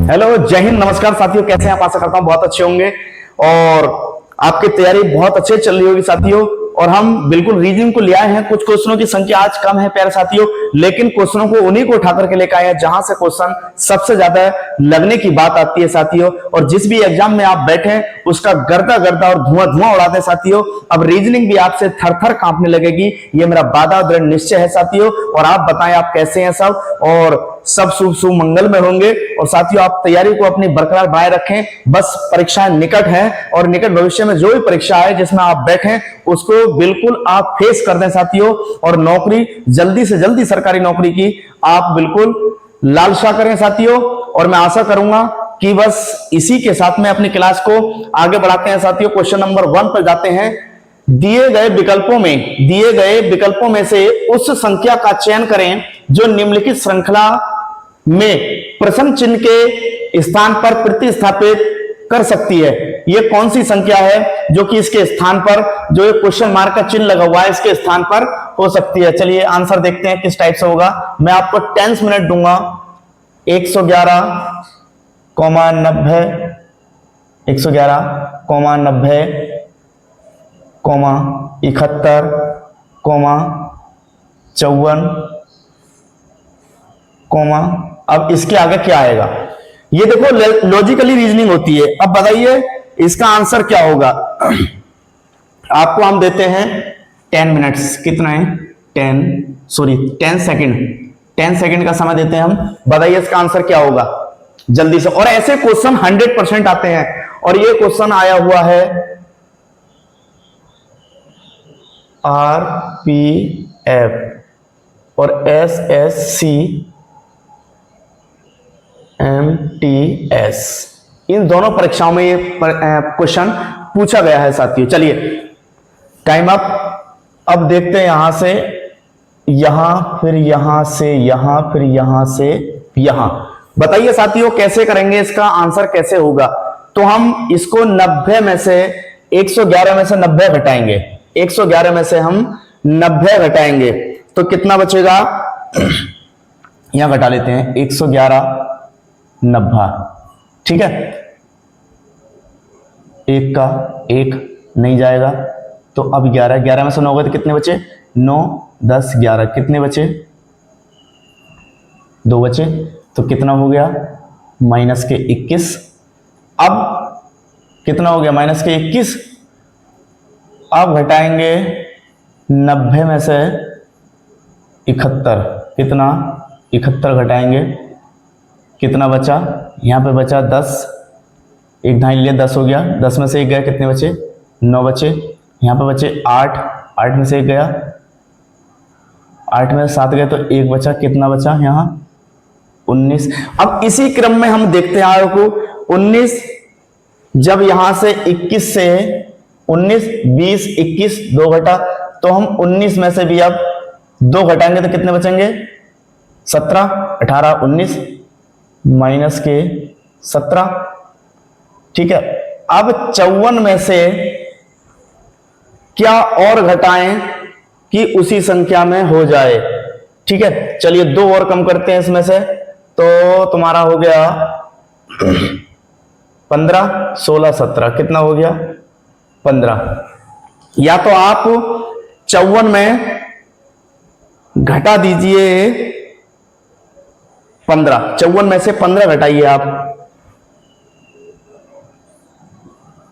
Hello, जय हिंद, नमस्कार साथियों, कैसे हैं आप? आशा करता हूं बहुत अच्छे होंगे और आपकी तैयारी बहुत अच्छे चल रही होगी साथियों। और हम बिल्कुल रीजनिंग को ले आए हैं। कुछ क्वेश्चनों की संख्या आज कम है प्यारे साथियों, लेकिन क्वेश्चनों को उन्हीं को उठा करके लेकर आए हैं जहां से क्वेश्चन सबसे ज्यादा लगने की बात आती है साथियों। और जिस भी एग्जाम में आप बैठे उसका गर्दा गर्दा और धुआं धुआं उड़ाते हैं साथियों। अब रीजनिंग भी आपसे थर थर कांपने लगेगी, ये मेरा वादा दृढ़ निश्चय है साथियों। और आप बताएं आप कैसे हैं सब, और सब शुभ शुभ मंगल में होंगे। और साथियों आप तैयारी को अपनी बरकरार बनाए रखें। बस परीक्षाएं निकट हैं और निकट भविष्य में जो भी परीक्षा है जिसमें आप बैठे उसको बिल्कुल आप फेस कर दें साथियों। और नौकरी जल्दी से जल्दी सरकारी नौकरी की आप बिल्कुल लालसा करें साथियों। और मैं आशा करूंगा कि बस इसी के साथ में अपनी क्लास को आगे बढ़ाते हैं साथियों। क्वेश्चन नंबर 1 पर जाते हैं। दिए गए विकल्पों में से उस संख्या का चयन करें जो निम्नलिखित श्रृंखला में प्रश्न चिन्ह के स्थान पर प्रतिस्थापित कर सकती है। यह कौन सी संख्या है जो कि इसके स्थान पर, जो ये क्वेश्चन मार्क का चिन्ह लगा हुआ है, इसके स्थान पर हो सकती है? चलिए आंसर देखते हैं किस टाइप से होगा। मैं आपको 10 मिनट दूंगा। 111, 90, 111, 90, 71, 54, अब इसके आगे क्या आएगा? ये देखो लॉजिकली रीजनिंग होती है। अब बताइए इसका आंसर क्या होगा। आपको हम देते हैं 10 मिनट्स, कितना है 10 सेकंड, 10 सेकंड का समय देते हैं हम। बताइए इसका आंसर क्या होगा जल्दी से। और ऐसे क्वेश्चन 100% आते हैं। और ये क्वेश्चन आया हुआ है RPF और SSC MTS, इन दोनों परीक्षाओं में ये क्वेश्चन पूछा गया है साथियों। चलिए टाइम अप। अब देखते हैं यहां से यहां, फिर यहां से यहां, फिर यहां से यहां। बताइए साथियों कैसे करेंगे, इसका आंसर कैसे होगा? तो हम इसको 90 में से 111 में से 90 घटाएंगे। 111 में से हम 90 घटाएंगे तो कितना बचेगा? यहां घटा लेते हैं 111, 90, ठीक है। एक का एक नहीं जाएगा तो अब 11 में से 9 गए तो कितने बचे? 9, 10, 11, कितने बचे? 2 बचे। तो कितना हो गया? माइनस के 21। अब कितना हो गया? माइनस के 21। अब घटाएंगे 90 में से 71, कितना? 71 घटाएंगे, कितना बचा? यहां पे बचा 10, एक ढाई लिया 10 हो गया। 10 में से 1 गया, कितने बचे? 9 बचे। यहां पे बचे 8, 8 में से 1 गया, 8 में से 7 गए तो 1 बचा, कितना बचा यहाँ? 19। अब इसी क्रम में हम देखते हैं आगे को। 19 जब यहां से 21 से 19, 20, 21, 2 घटा तो हम 19 में से भी अब 2 घटाएंगे तो कितने बचेंगे? 17, 18, 19 माइनस के 17, ठीक है। अब 54 में से क्या और घटाएं कि उसी संख्या में हो जाए? ठीक है, चलिए 2 और कम करते हैं इसमें से तो तुम्हारा हो गया 15, 16, 17, कितना हो गया? 15। या तो आप 54 में घटा दीजिए 15, 54 में से 15 घटाइए आप।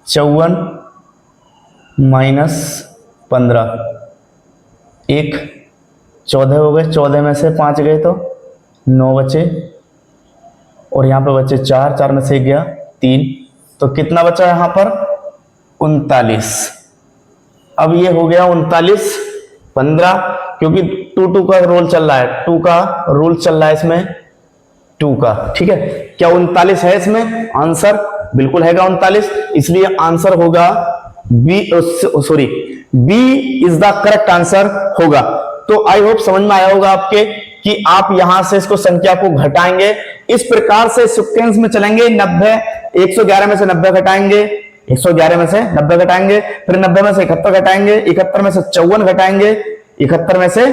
54 माइनस 15, 1, 14 हो गए। 14 में से 5 गए तो 9 बचे। और यहां पे बचे 4, 4 में से 1 गया 3, तो कितना बचा यहां पर? 39। अब ये हो गया 39, 15, क्योंकि 2 का रोल चल रहा है, 2 का रूल चल रहा है इसमें, 2 का, ठीक है। क्या 39 है इसमें? आंसर बिल्कुल हैगा 39, इसलिए आंसर होगा B, sorry B is the correct answer होगा। तो आई होप समझ में आया होगा आपके कि आप यहां से इसको संख्या को घटाएंगे, इस प्रकार से सीक्वेंस में चलेंगे। 90, 111 में से 90 घटाएंगे, 111 में से 90 घटाएंगे, फिर 90 में से 71 घटाएंगे, 71 में से 54 घटाएंगे, 71 में से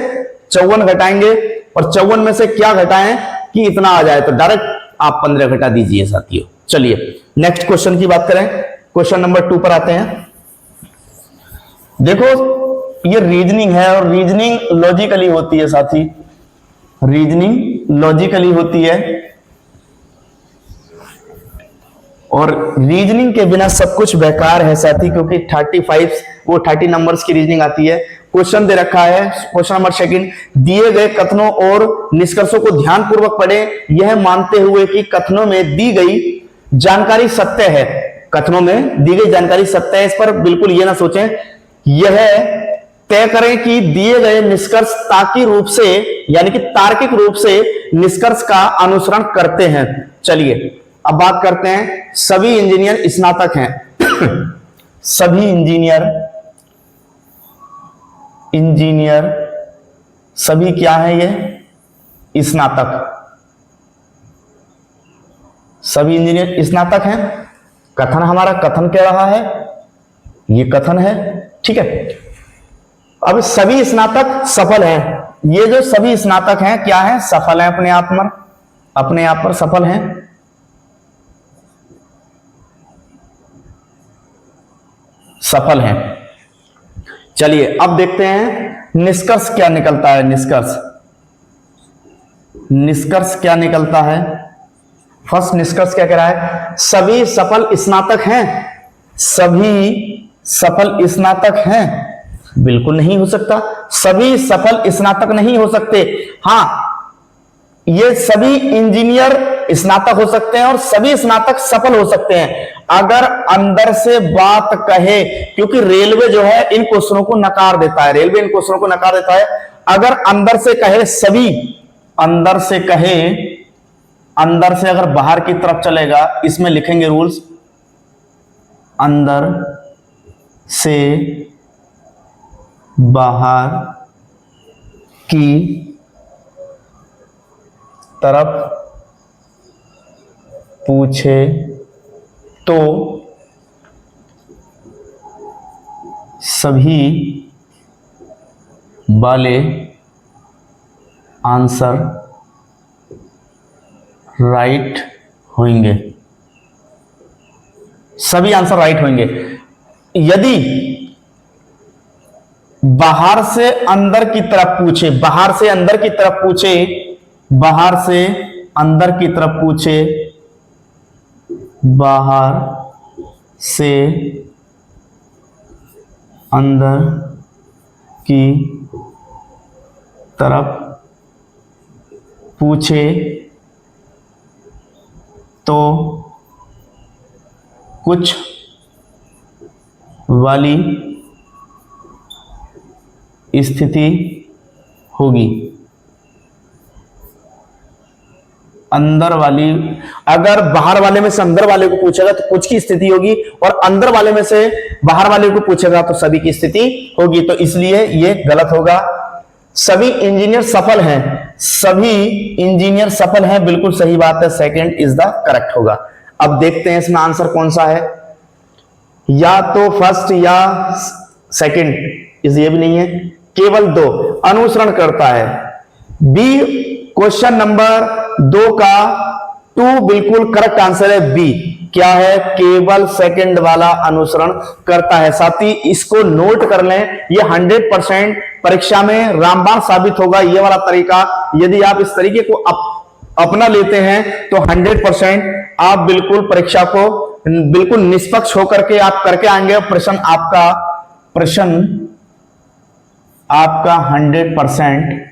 54 घटाएंगे, और 54 में से क्या घटाएं कि इतना आ जाए? तो डायरेक्ट आप 15 घटा दीजिए साथियों। चलिए नेक्स्ट क्वेश्चन की बात करें, क्वेश्चन नंबर 2 पर आते हैं। देखो ये रीजनिंग है और रीजनिंग लॉजिकली होती है साथी, रीजनिंग लॉजिकली होती है और रीजनिंग के बिना सब कुछ बेकार है साथी, क्योंकि 30 नंबर्स की रीजनिंग आती है। क्वेश्चन दे रखा है, क्वेश्चन नंबर 2, दिए गए कथनों और निष्कर्षों को ध्यानपूर्वक पढ़ें, यह मानते हुए कि कथनों में दी गई जानकारी सत्य है। कथनों में दी गई जानकारी सत्य है, इस पर बिल्कुल यह ना सोचें। यह तय करें कि दिए गए निष्कर्ष तार्किक रूप से, यानी कि तार्किक रूप से निष्कर्ष का अनुसरण करते हैं। चलिए अब बात करते हैं, सभी इंजीनियर स्नातक हैं। सभी इंजीनियर सभी क्या है, ये स्नातक, सभी इंजीनियर स्नातक हैं। कथन हमारा कथन कह रहा है, ये कथन है, ठीक है। अब सभी स्नातक सफल हैं, ये जो सभी स्नातक हैं क्या है, सफल हैं, अपने आप पर सफल हैं। सफल हैं। चलिए अब देखते हैं निष्कर्ष क्या निकलता है। निष्कर्ष क्या निकलता है। फर्स्ट निष्कर्ष क्या कह रहा है, सभी सफल स्नातक हैं। सभी सफल स्नातक हैं, बिल्कुल नहीं हो सकता, सभी सफल स्नातक नहीं हो सकते। हां, ये सभी इंजीनियर स्नातक हो सकते हैं और सभी स्नातक सफल हो सकते हैं अगर अंदर से बात कहे, क्योंकि रेलवे जो है इन क्वेश्चनों को नकार देता है, रेलवे इन क्वेश्चनों को नकार देता है। अगर अंदर से कहे सभी, अंदर से कहे, अंदर से अगर बाहर की तरफ चलेगा, इसमें लिखेंगे रूल्स, अंदर से बाहर की तरफ पूछे तो सभी वाले आंसर राइट होंगे, सभी आंसर राइट होंगे। यदि बाहर से अंदर की तरफ पूछे, बाहर से अंदर की तरफ पूछे, बाहर से अंदर की तरफ पूछे, बाहर से अंदर की तरफ पूछे तो कुछ वाली स्थिति होगी, अंदर वाली, अगर बाहर वाले में से अंदर वाले को पूछेगा तो कुछ की स्थिति होगी और अंदर वाले में से बाहर वाले को पूछेगा तो सभी की स्थिति होगी, तो इसलिए यह गलत होगा। सभी इंजीनियर सफल हैं, सभी इंजीनियर सफल हैं, बिल्कुल सही बात है, सेकंड इज द करेक्ट होगा। अब देखते हैं इसमें आंसर कौन सा है, या तो फर्स्ट या सेकंड, इस ये भी नहीं है, केवल 2 अनुसरण करता है। बी, क्वेश्चन नंबर 2 का 2 बिल्कुल करेक्ट आंसर है। बी क्या है, केवल सेकंड वाला अनुसरण करता है। साथ ही इसको नोट कर लें, ये 100% परीक्षा में रामबाण साबित होगा ये वाला तरीका। यदि आप इस तरीके को अपना लेते हैं तो 100% आप बिल्कुल परीक्षा को बिल्कुल निष्पक्ष होकर के आप करके आएंगे। प्रश्न आपका 100%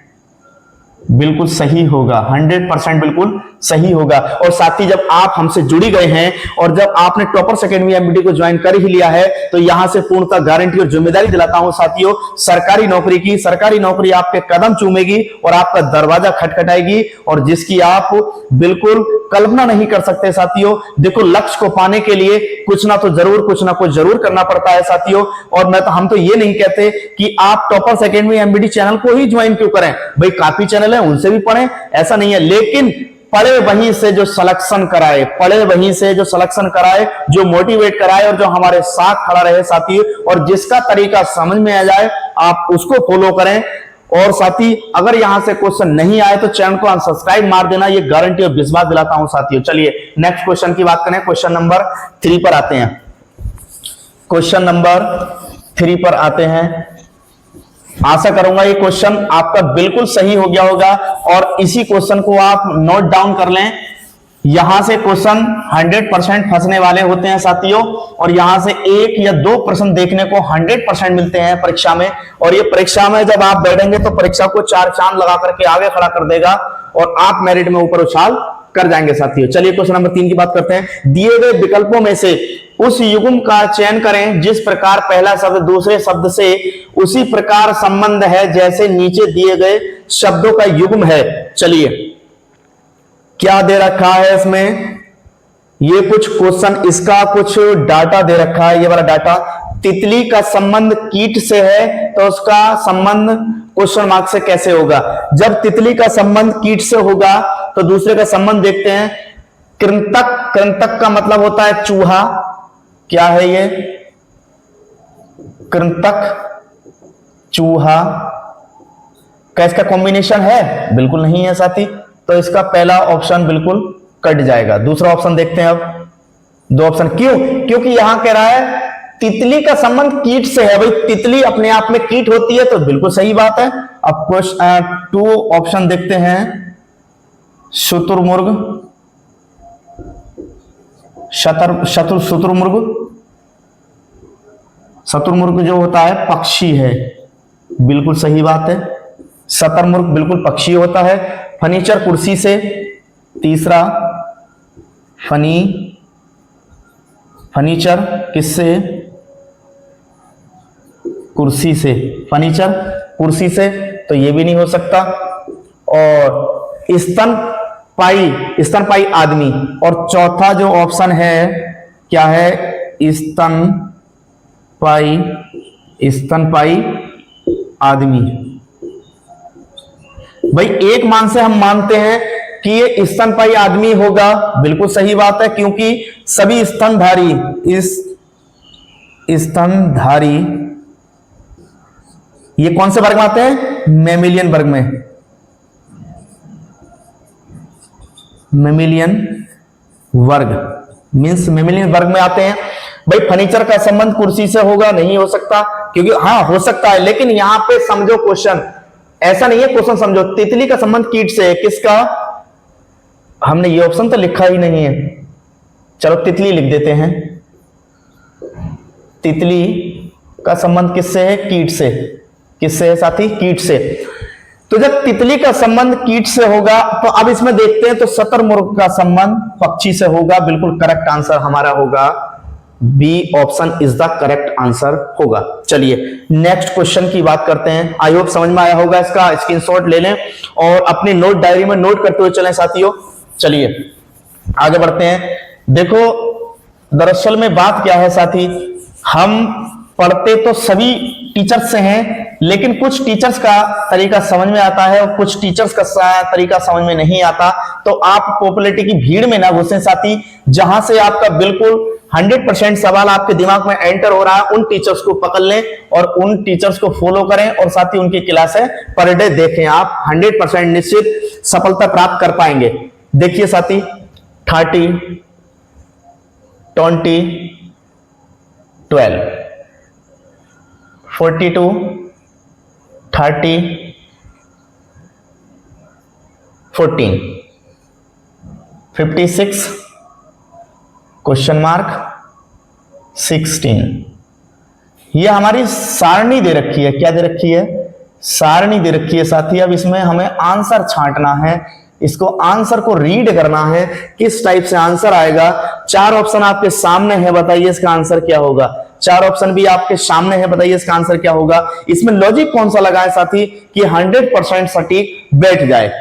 बिल्कुल सही होगा, 100% बिल्कुल सही होगा। और साथ ही जब आप हमसे जुड़ी गए हैं और जब आपने टॉपर्स एकेडमी एमबीटी को ज्वाइन कर ही लिया है तो यहां से पूर्णतः गारंटी और जिम्मेदारी दिलाता हूं साथियों, सरकारी नौकरी की, सरकारी नौकरी आपके कदम चूमेगी और आपका दरवाजा खटखटाएगी और जिसकी आप बिल्कुल कल्पना नहीं कर सकते साथियों। देखो, लक्ष्य को पाने के लिए कुछ ना कुछ जरूर करना पड़ता है साथियों। और हम तो ये नहीं कहते कि आप टॉपर्स एकेडमी एमबीटी चैनल को ही ज्वाइन क्यों करें, भाई काफी चैनल है उनसे भी पढ़ें, ऐसा नहीं है, लेकिन पढ़े वहीं से जो सिलेक्शन कराए, पढ़े वहीं से जो सिलेक्शन कराए, जो मोटिवेट कराए और जो हमारे साथ खड़ा रहे साथी, और जिसका तरीका समझ में आ जाए आप उसको फॉलो करें। और साथ ही अगर यहां से क्वेश्चन नहीं आए तो चैनल को अनसब्सक्राइब मार देना, ये गारंटी और विश्वास दिलाता हूं साथियों। चलिए नेक्स्ट क्वेश्चन की बात करें, क्वेश्चन नंबर 3 पर आते हैं। क्वेश्चन नंबर 3 पर आते हैं। आशा करूंगा ये क्वेश्चन आपका बिल्कुल सही हो गया होगा और इसी क्वेश्चन को आप नोट डाउन कर लें। यहां से क्वेश्चन 100% फंसने वाले होते हैं साथियों, और यहां से 1 या 2 प्रश्न देखने को 100% मिलते हैं परीक्षा में, और ये परीक्षा में जब आप बैठेंगे तो परीक्षा को 4 चांद लगा करके आगे खड़ा कर देगा और आप मेरिट में ऊपर उछाल कर जाएंगे साथियों। चलिए क्वेश्चन नंबर 3 की बात करते हैं। दिए गए विकल्पों में से उस युग्म का चयन करें जिस प्रकार पहला शब्द दूसरे शब्द से उसी प्रकार संबंध है जैसे नीचे दिए गए शब्दों का युग्म है। चलिए क्या दे रखा है इसमें, ये कुछ क्वेश्चन, इसका कुछ डाटा दे रखा है, ये वाला डाटा। तितली का संबंध कीट से है तो उसका संबंध क्वेश्चन मार्क से कैसे होगा। जब तितली का संबंध कीट से होगा तो दूसरे का संबंध देखते हैं। कृंतक, कृंतक का मतलब होता है चूहा। क्या है ये? कृंतक, चूहा। क्या इसका कॉम्बिनेशन है? बिल्कुल नहीं है साथी, तो इसका पहला ऑप्शन बिल्कुल कट जाएगा। दूसरा ऑप्शन देखते हैं अब। 2 ऑप्शन क्यों? क्योंकि यहां कह रहा है तितली का संबंध कीट से है। भाई तितली अपने आप में कीट होती है तो बिल्कुल सही बात है। अब 2 ऑप्शन देखते हैं। शुतुरमुर्ग, शुतुरमुर्ग, शुतुरमुर्ग जो होता है पक्षी है, बिल्कुल सही बात है। शुतुरमुर्ग बिल्कुल पक्षी होता है। फर्नीचर कुर्सी से, तीसरा फर्नीचर किससे? कुर्सी से। फर्नीचर कुर्सी से, तो ये भी नहीं हो सकता। और स्तनपाई आदमी। और चौथा जो ऑप्शन है क्या है? स्तनपाई आदमी। भाई एक मान से हम मानते हैं कि ये स्तनपाई आदमी होगा, बिल्कुल सही बात है, क्योंकि सभी स्तनधारी ये कौन से वर्ग में आते हैं? मैमिलियन वर्ग में। मैमिलियन वर्ग मींस मैमिलियन वर्ग में आते हैं। भाई फर्नीचर का संबंध कुर्सी से होगा? नहीं हो सकता, क्योंकि हाँ हो सकता है, लेकिन यहां पे समझो क्वेश्चन ऐसा नहीं है। क्वेश्चन समझो, तितली का संबंध कीट से है, किसका? हमने ये ऑप्शन तो लिखा ही नहीं है। चलो तितली लिख देते हैं। तितली का संबंध किससे है? कीट से। किससे है साथी? कीट से। तो जब तितली का संबंध कीट से होगा तो अब इसमें देखते हैं, तो शुतुरमुर्ग का संबंध पक्षी से होगा। बिल्कुल करेक्ट आंसर हमारा होगा B option is the correct answer होगा। चलिए नेक्स्ट क्वेश्चन की बात करते हैं। आई होप समझ में आया होगा, इसका स्क्रीनशॉट ले लें और अपनी नोट डायरी में नोट करते हुए चलें साथियों। चलिए आगे बढ़ते हैं। देखो दरअसल में बात क्या है साथी, हम पढ़ते तो सभी टीचर्स से हैं, लेकिन कुछ टीचर्स का तरीका समझ में आता है और कुछ टीचर्स का तरीका समझ में नहीं आता। तो आप पॉपुलैरिटी की भीड़ में ना घुसें साथी, जहां से आपका बिल्कुल 100% सवाल आपके दिमाग में एंटर हो रहा है, उन टीचर्स को पकड़ लें और उन टीचर्स को फॉलो करें और साथ ही उनकी क्लासें पर डे देखें। आप 100% निश्चित सफलता प्राप्त कर पाएंगे। देखिए साथी 30, 20, 12, 42, 30, 14, 56, क्वेश्चन मार्क 16। ये हमारी सारणी दे रखी है। क्या दे रखी है? सारणी दे रखी है साथी। अब इसमें हमें आंसर छांटना है, इसको आंसर को रीड करना है, किस टाइप से आंसर आएगा। 4 ऑप्शन आपके सामने है, बताइए इसका आंसर क्या होगा। 4 ऑप्शन भी आपके सामने है, बताइए इसका आंसर क्या होगा। इसमें लॉजिक कौन सा लगाए साथी कि 100% सटीक बैठ जाए।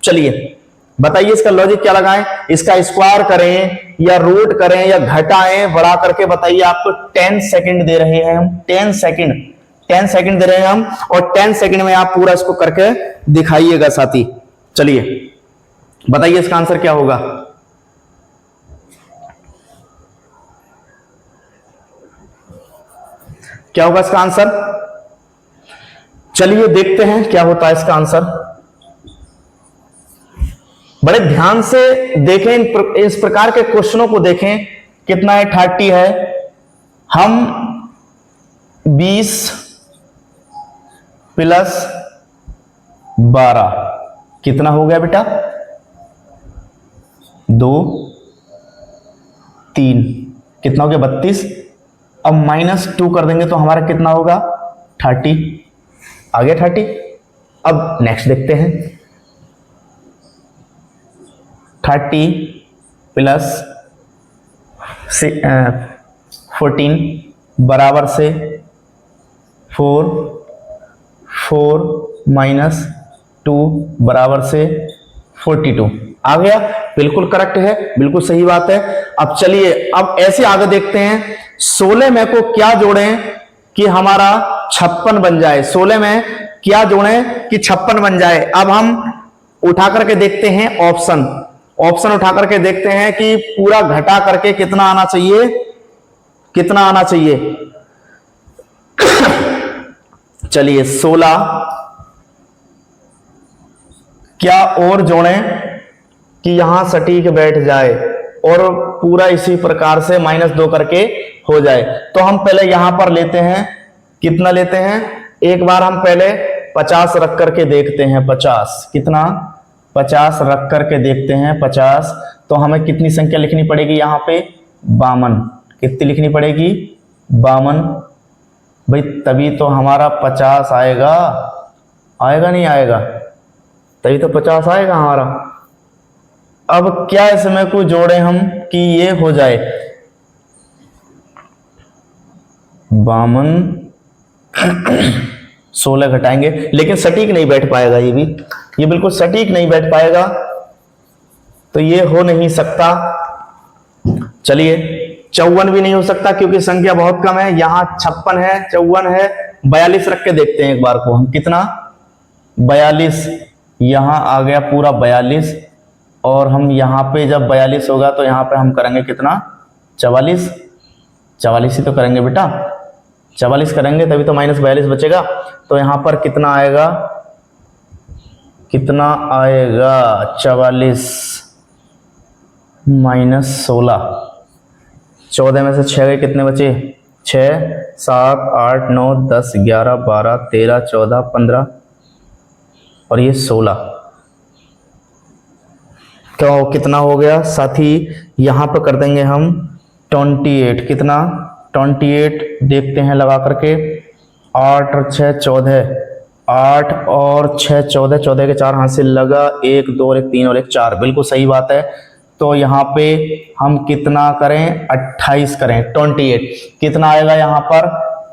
चलिए बताइए इसका लॉजिक क्या लगाएं। इसका स्क्वायर करें या रूट करें या घटाएं, बढ़ा करके बताइए। आपको 10 सेकंड दे रहे हैं हम, 10 सेकंड दे रहे हैं हम, और 10 सेकंड में आप पूरा इसको करके दिखाइएगा साथी। चलिए बताइए इसका आंसर क्या होगा। क्या होगा इसका आंसर? चलिए देखते हैं क्या होता है इसका आंसर। बड़े ध्यान से देखें, इस प्रकार के क्वेश्चनों को देखें। कितना है? 30 है। हम 20 प्लस 12 कितना हो गया बेटा? 2 3 कितना हो गया? 32। अब -2 कर देंगे तो हमारा कितना होगा? 30 आ गया 30। अब नेक्स्ट देखते हैं। 30 प्लस 14 बराबर से 4 -2 बराबर से 42 आ गया। बिल्कुल करेक्ट है, बिल्कुल सही बात है। अब चलिए अब ऐसे आगे देखते हैं। 16 में को क्या जोड़ें कि हमारा 56 बन जाए? 16 में क्या जोड़ें कि 56 बन जाए? अब हम उठा करके देखते हैं ऑप्शन उठा करके देखते हैं कि पूरा घटा करके कितना आना चाहिए, कितना आना चाहिए। चलिए 16 क्या और जोड़ें कि यहां सटीक बैठ जाए और पूरा इसी प्रकार से -2 करके हो जाए। तो हम पहले यहां पर लेते हैं, कितना लेते हैं? एक बार हम पहले 50 रख करके देखते हैं। 50 कितना? 50 रख करके देखते हैं। 50 तो हमें कितनी संख्या लिखनी पड़ेगी यहाँ पे? 52। कितनी लिखनी पड़ेगी? 52। भाई तभी तो हमारा 50 आएगा, आएगा नहीं आएगा? तभी तो 50 आएगा हमारा। अब क्या इसमें को जोड़े हम कि ये हो जाए 52 16 घटाएंगे, लेकिन सटीक नहीं बैठ पाएगा। ये बिल्कुल सटीक नहीं बैठ पाएगा, तो ये हो नहीं सकता। चलिए 54 भी नहीं हो सकता क्योंकि संख्या बहुत कम है। यहां 56 है, 54 है। 42 रख के देखते हैं एक बार को हम। कितना? 42 यहां आ गया पूरा 42। और हम यहां पे जब 42 होगा तो यहां पे हम करेंगे कितना? 44। 44 ही तो करेंगे बेटा, 44 करेंगे तभी तो -42 बचेगा। तो यहां पर कितना आएगा? कितना आएगा? 44 -16। 14 में से 6 गए, कितने बचे? 6 7 8 9 10 11 12 13 14 15 और ये 16। तो कितना हो गया साथी? यहां पर कर देंगे हम 28। कितना? 28 देखते हैं लगा करके। 8 और 6 14, 8 और 6 14, 14 के 4 हाथ से लगा, 1 2 और 1 3 और 1 4। बिल्कुल सही बात है। तो यहाँ पे हम कितना करें? 28 करें। 28 कितना आएगा यहाँ पर?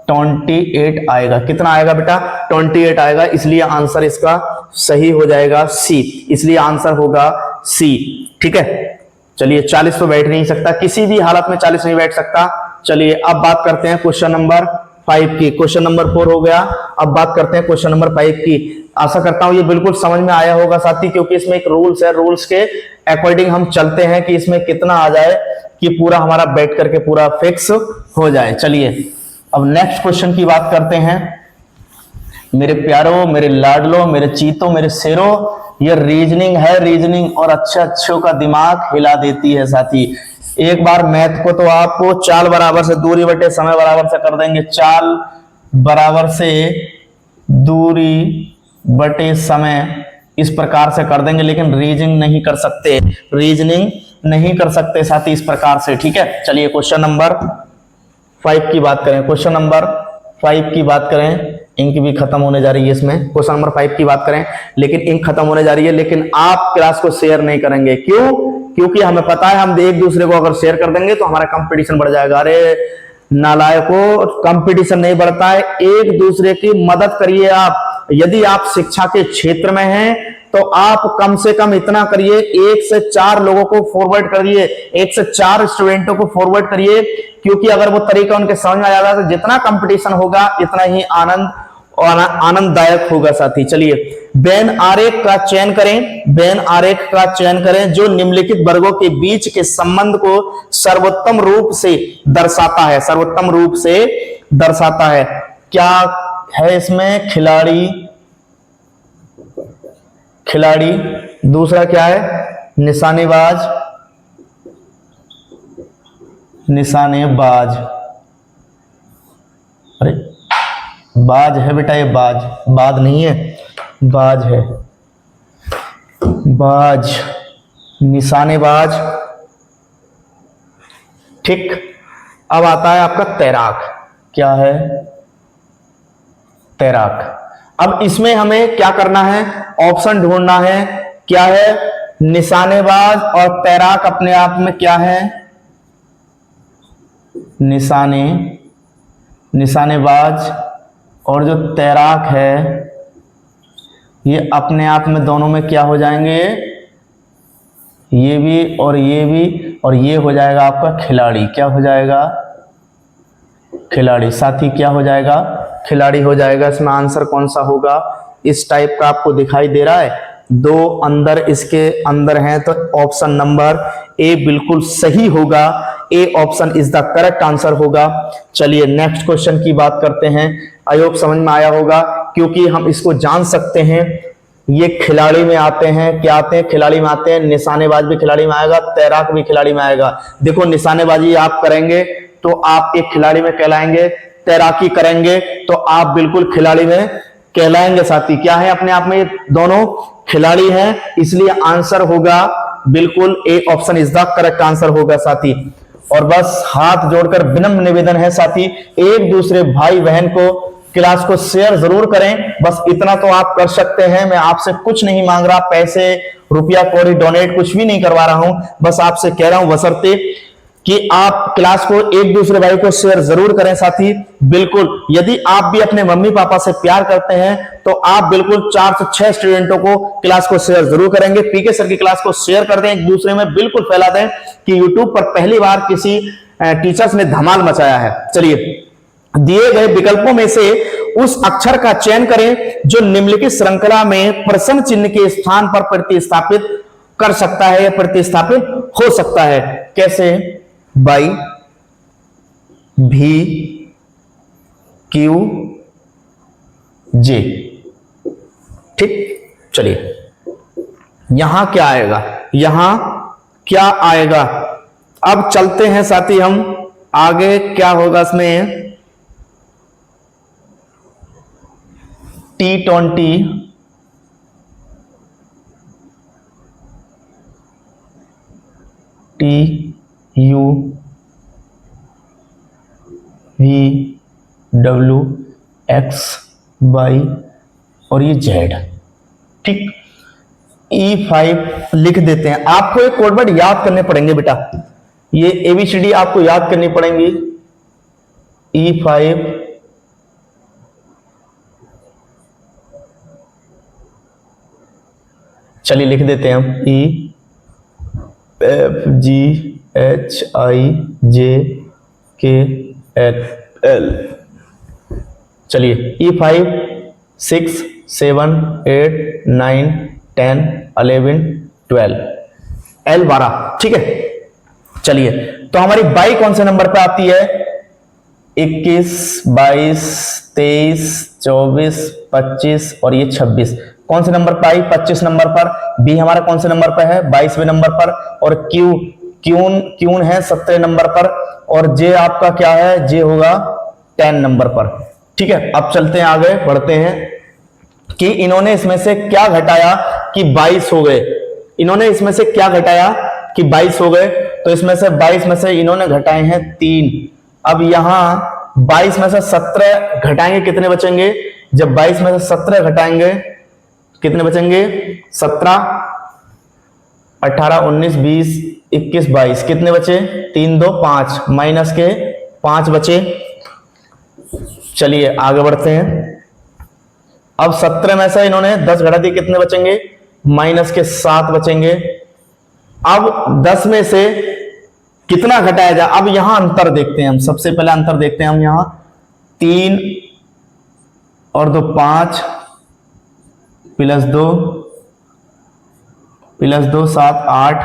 28 आएगा। कितना आएगा बेटा? 28 आएगा। इसलिए आंसर इसका सही हो जाएगा सी। इसलिए आंसर होगा सी। ठीक है। चलिए 40 तो बैठ नहीं सकता, किसी भी हालत में 40 नहीं बैठ सकता। चलिए अब बात करते हैं क्वेश्चन नंबर 5 की। क्वेश्चन नंबर 4 हो गया, अब बात करते हैं क्वेश्चन नंबर 5 की। आशा करता हूं ये बिल्कुल समझ में आया होगा साथी, क्योंकि इसमें एक रूल्स है, रूल्स के अकॉर्डिंग हम चलते हैं कि इसमें कितना आ जाए कि पूरा हमारा बैठ करके पूरा फिक्स हो जाए। चलिए अब नेक्स्ट क्वेश्चन की बात करते हैं। मेरे प्यारों, मेरे लाडलो, मेरे चीतों, मेरे शेरों, ये रीजनिंग है, रीजनिंग और अच्छों का दिमाग हिला देती है साथी। एक बार मैथ को तो आपको चाल बराबर से दूरी बटे समय बराबर से कर देंगे। चाल बराबर से दूरी बटे समय इस प्रकार से कर देंगे, लेकिन रीजनिंग नहीं कर सकते, रीजनिंग नहीं कर सकते साथी इस प्रकार से। ठीक है। चलिए क्वेश्चन नंबर 5 की बात करें। क्वेश्चन नंबर 5 की बात करें, इंक भी खत्म होने जा रही है इसमें। क्वेश्चन नंबर 5 की बात करें, लेकिन इंक खत्म होने जा रही है, लेकिन आप क्लास को शेयर नहीं करेंगे। क्यों? क्योंकि हमें पता है हम एक दूसरे को अगर शेयर कर देंगे तो हमारा कंपटीशन बढ़ जाएगा। अरे नालायकों, कंपटीशन नहीं बढ़ता है, एक दूसरे की मदद करिए आप। यदि आप शिक्षा के क्षेत्र में हैं तो आप कम से कम इतना करिए, 1 से 4 लोगों को फॉरवर्ड करिए, 1 से 4 स्टूडेंटों को फॉरवर्ड करिए, क्योंकि अगर वो तरीका उनके समझ में आ जाएगा तो जितना कंपटीशन होगा इतना ही आनंददायक होगा साथी। चलिए वेन आरेख का चयन करें, वेन आरेख का चयन करें जो निम्नलिखित वर्गों के बीच के संबंध को सर्वोत्तम रूप से दर्शाता है, सर्वोत्तम रूप से दर्शाता है। क्या है इसमें खिलाड़ी, खिलाड़ी। दूसरा क्या है, निशानेबाज, निशानेबाज। अरे बाज है बेटा, ये बाज, बाद नहीं है, बाज है, बाज, निशानेबाज। ठीक। अब आता है आपका तैराक। क्या है, तैराक। अब इसमें हमें क्या करना है, ऑप्शन ढूंढना है। क्या है, निशानेबाज और तैराक अपने आप में क्या है, निशानेबाज और जो तैराक है ये अपने आप में दोनों में क्या हो जाएंगे, ये भी और ये भी, और ये हो जाएगा आपका खिलाड़ी। क्या हो जाएगा, खिलाड़ी। साथी क्या हो जाएगा, खिलाड़ी हो जाएगा। इसमें आंसर कौन सा होगा, इस टाइप का आपको दिखाई दे रहा है, दो अंदर इसके अंदर हैं, तो ऑप्शन नंबर ए बिल्कुल सही होगा। A option is the correct answer होगा। चलिए नेक्स्ट क्वेश्चन की बात करते हैं। आई होप समझ में आया होगा, क्योंकि हम इसको जान सकते हैं। ये खिलाड़ी में आते हैं, क्या आते हैं, खिलाड़ी में आते हैं। निशानेबाज भी खिलाड़ी में आएगा, तैराक भी खिलाड़ी में आएगा। देखो निशानेबाजी आप करेंगे तो आप एक खिलाड़ी में कहलाएंगे, तैराकी करेंगे तो आप बिल्कुल खिलाड़ी में कहलाएंगे। साथी क्या है, अपने आप में दोनों खिलाड़ी हैं, इसलिए आंसर होगा बिल्कुल A option is the correct answer होगा साथी। और बस हाथ जोड़कर विनम्र निवेदन है साथी, एक दूसरे भाई बहन को क्लास को शेयर जरूर करें। बस इतना तो आप कर सकते हैं। मैं आपसे कुछ नहीं मांग रहा, पैसे रुपया कौड़ी डोनेट कुछ भी नहीं करवा रहा हूं, बस आपसे कह रहा हूं बशर्ते कि आप क्लास को एक दूसरे भाई को शेयर जरूर करें साथी। बिल्कुल यदि आप भी अपने मम्मी पापा से प्यार करते हैं तो आप बिल्कुल 4 से 6 स्टूडेंटों को क्लास को शेयर जरूर करेंगे। पीके सर की क्लास को शेयर कर दें, एक दूसरे में बिल्कुल फैला दें कि यूट्यूब पर पहली बार किसी टीचर्स ने धमाल मचाया है। चलिए दिए गए विकल्पों में से उस अक्षर का चयन करें जो निम्नलिखित श्रृंखला में प्रश्न चिन्ह के स्थान पर प्रतिस्थापित कर सकता है या प्रतिस्थापित हो सकता है। कैसे, बाई, भी, क्यू, जे। ठीक। चलिए यहां क्या आएगा, यहां क्या आएगा। अब चलते हैं साथी हम आगे, क्या होगा इसमें, T20, TU, VW, XY और ये Z। ठीक। E5 लिख देते हैं। आपको एक कोड वर्ड याद करने पड़ेंगे बेटा, ये ABCD आपको याद करनी पड़ेंगी। E5 चलिए लिख देते हैं हम, EFGHIJKL। चलिए E5 6 7 8 9 10 11 12 L12। ठीक है। चलिए तो हमारी बाई कौन से नंबर पे आती है, 21 22 23 24 25 और ये 26 कौन से नंबर पर आई, 25 नंबर पर। बी हमारा कौन से नंबर पर है, 22वें नंबर पर। और क्यून है 17 नंबर पर। और जे आपका क्या है, जे होगा 10 नंबर पर। ठीक है। अब चलते हैं आगे, बढ़ते हैं कि इन्होंने इसमें से क्या घटाया कि 22 हो गए। इन्होंने इसमें से क्या घटाया कि 22 हो गए, तो इसमें से 22 में से इन्होंने घटाए हैं 3। अब यहां 22 में से 17 घटाएंगे, कितने बचेंगे, जब 22 में से 17 घटाएंगे कितने बचेंगे, 17 18 19 20 21 22 कितने बचे, 3 2 5 माइनस के 5 बचे। चलिए आगे बढ़ते हैं। अब 17 में से इन्होंने 10 घटा दिए, कितने बचेंगे, माइनस के 7 बचेंगे। अब 10 में से कितना घटाया जाए, अब यहां अंतर देखते हैं हम। सबसे पहले अंतर देखते हैं हम, यहां 3 और 2 5 प्लस 2 7 8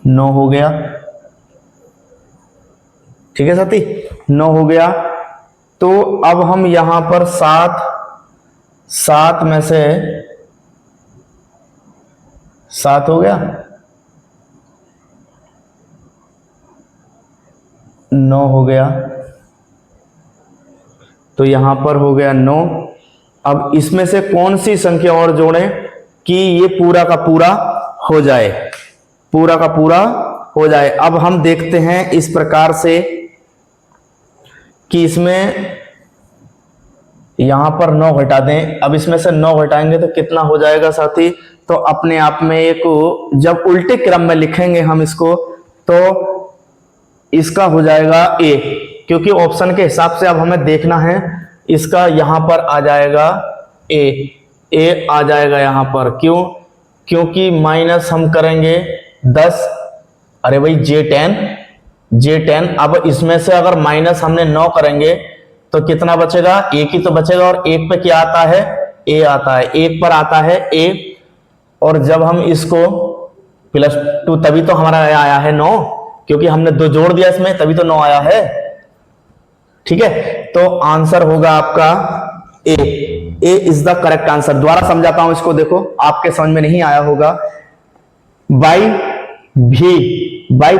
9 हो गया। ठीक है साथी, 9 हो गया। तो अब हम यहां पर 7 में से 7 हो गया, 9 हो गया, तो यहां पर हो गया 9। अब इसमें से कौन सी संख्या और जोड़ें कि ये पूरा का पूरा हो जाए, पूरा का पूरा हो जाए। अब हम देखते हैं इस प्रकार से कि इसमें यहां पर 9 घटा दें। अब इसमें से 9 घटाएंगे तो कितना हो जाएगा साथी? तो अपने आप में एक, जब उल्टे क्रम में लिखेंगे हम इसको तो इसका हो जाएगा ए, क्योंकि ऑप्शन के हिसाब से अब हमें देखना है। इसका यहां पर आ जाएगा ए आ जाएगा यहां पर। क्यों? क्योंकि माइनस हम करेंगे 10, अरे भाई J10। अब इसमें से अगर माइनस हमने 9 करेंगे तो कितना बचेगा? एक ही तो बचेगा। और एक पे क्या आता है? ए आता है, एक पर आता है ए। और जब हम इसको +2, तभी तो हमारा आया है 9, क्योंकि हमने 2 जोड़ दिया इसमें, तभी तो 9 आया है। ठीक है, तो आंसर होगा आपका ए इज द करेक्ट आंसर। दोबारा समझाता हूं इसको, देखो आपके समझ में नहीं आया होगा। बाई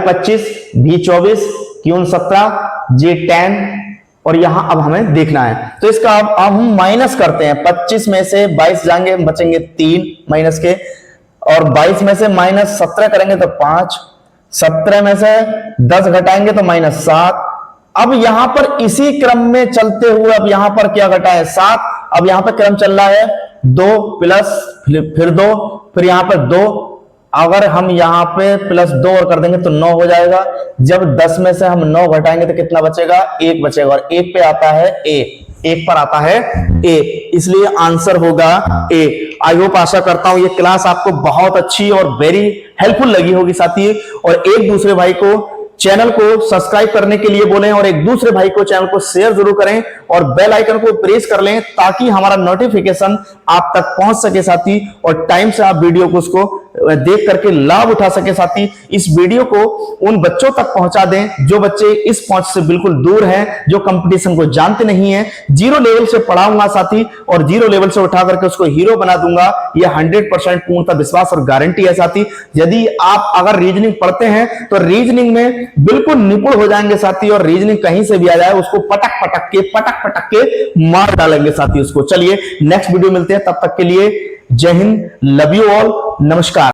25, भी 24, क्यों 17, J10। और यहां अब हमें देखना है, तो इसका अब हम माइनस करते हैं। 25 में से 22 जाएंगे, बचेंगे 3 माइनस के, और 22 में से -17 करेंगे तो 5, 17 में से 10 घटाएंगे तो -7। अब यहां पर इसी क्रम में चलते हुए अब यहां पर क्या घटा है? 7। अब यहां पर क्रम चल रहा है 2 प्लस फिर 2, फिर यहां पर 2। अगर हम यहां पे +2 और कर देंगे तो 9 हो जाएगा। जब 10 में से हम 9 घटाएंगे तो कितना बचेगा? 1 बचेगा। और 1 पे आता है ए, 1 पर आता है ए, इसलिए आंसर होगा ए। आई होप, आशा करता हूं ये क्लास आपको बहुत अच्छी और वेरी हेल्पफुल लगी होगी साथी। और एक दूसरे भाई को चैनल को सब्सक्राइब करने के लिए बोलें, और एक दूसरे भाई को चैनल को शेयर जरूर करें, और बेल आइकन को प्रेस कर लें ताकि हमारा नोटिफिकेशन आप तक पहुंच सके साथी, और टाइम से आप वीडियो को उसको देख करके लाभ उठा सके साथी। इस वीडियो को उन बच्चों तक पहुंचा दें जो बच्चे इस पहुंच से बिल्कुल दूर हैं, जो कंपटीशन को जानते नहीं है। 0 लेवल से पढ़ाऊंगा साथी, और 0 लेवल से उठा करके उसको हीरो बना दूंगा। यह 100% पूर्णतः विश्वास और गारंटी है साथी। यदि आप अगर रीजनिंग पढ़ते हैं तो रीजनिंग में बिल्कुल निपुण हो जाएंगे साथी, और रीजनिंग कहीं से भी आ जाए उसको पटक पटक के मार डालेंगे साथी उसको। चलिए नेक्स्ट वीडियो मिलते हैं, तब तक के लिए जय हिंद, लव यू ऑल, नमस्कार।